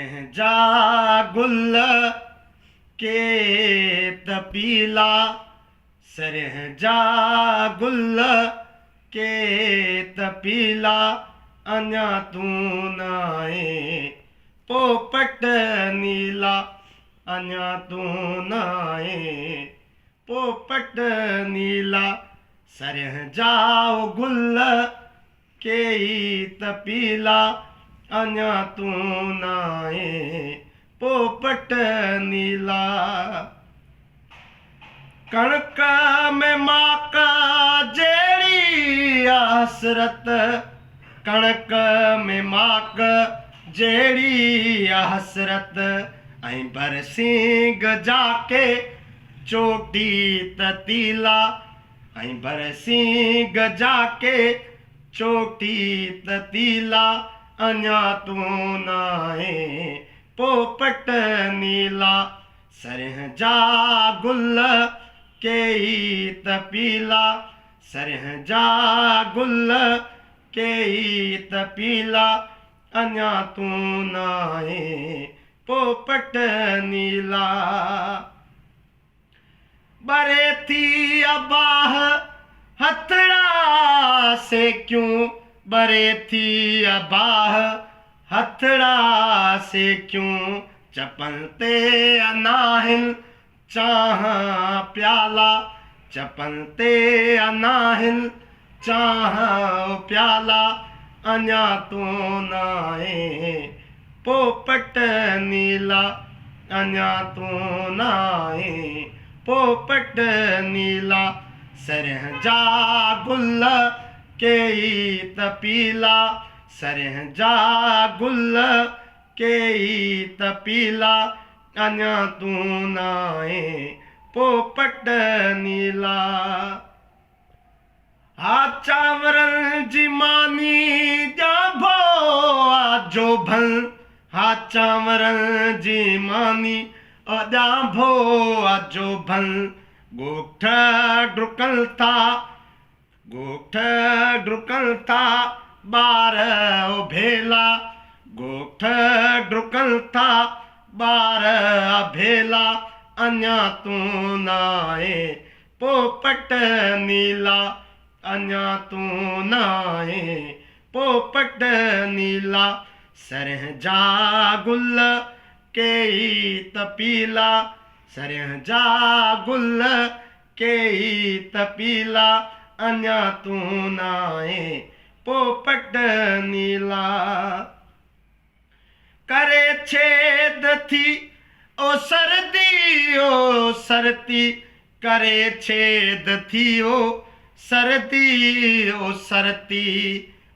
सरह जा गुल के तपीला, सरह जा गुल के तपीला, अञा तू नाए पोपट नीला, अञा तू नाए पोपट नीला। सरह जाओ गुल के तपीला, अञा तू नाए पोपट नीला। कणक में माका जेड़ी हसरत, कणक में माक जेड़ी हसरत, ऐं बरसींग जाके चोटी ततीला, ऐं बरसींग जाके चोटी ततीला, अञा तू नाए पोपट नीला। सरह जा गुल के तपीला, सरह जा गुल के तपीला, अञा तू नाए पोपट नीला। बरे थी अबाह हथड़ा से क्यों, बरे थी अबाह हथड़ा से क्यों, चपन ते अनाहिन चाह प्याला, चपन ते अनाहिन चाह प्याला, अञा तू नाए पोपट नीला, अञा तू नाए पोपट नीला। सरह जा गुल के तपीला, सरह जा गुल के तपीला, अञा तू नाए पोपट नीला। हा चांवरनि जी मानी ॼाभो आजो भल, हा चांवरनि जी मानी ॼाभो आजो भल, ॻोठ डुकनि था, ॻोठ डुकनि था ॿार भेला, ॻोठ डुकनि था ॿार भेला, अञा तू नाए पोपट नीला, अञा तू नाए पोपट नीला। सरह जा गुल के तपीला, सरह जा गुल के तपीला, अञा तू नाए पोपट नीला। करे छेद थी ओ सर्दी ओ सरती, करे छेद थी ओ सर्दी ओ सरती,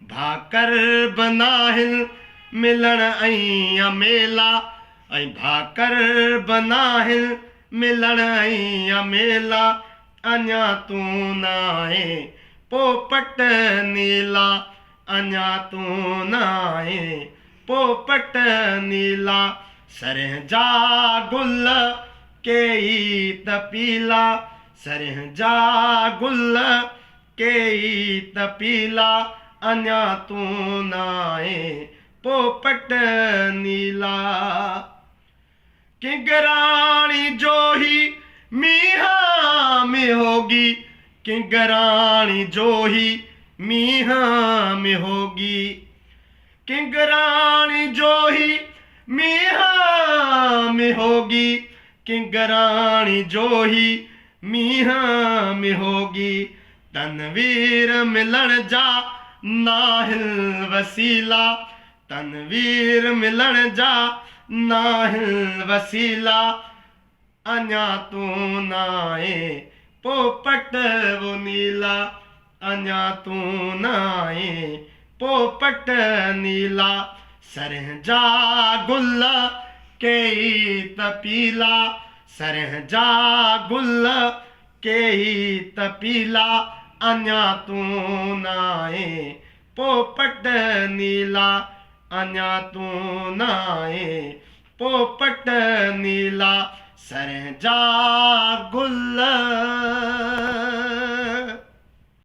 भाकर बनाहिन मिलण ऐं अमेला, ऐं भाकर बनाहिन मिलण ऐं अमेला, अञा तू नाए पोपट नीला, अञा तू नाए पोपट नीला। सरह जा गुल के तपीला, सरह जा गुल के तपीला, अञा तू नाए पोपट नीला। किंगराणी जो ही मीहा में होगी, किंगराणी जो ही मीहा में होगी, किंगराणी जो ही मीहा में होगी, किंगराणी जो ही मीहा में होगी। तनवीर मिलण जा नाहिल वसीला, तनवीर मिलण जा नाहिल वसीला, अञा तू नाए पोपट वो नीला, अञा तू नाए पोपट नीला। सरह जा गुल के तपीला, सरह जा गुल के तपीला, अञा तू नाए पोपट नीला, अञा तू नाए पोपट नीला। सरह जा गुल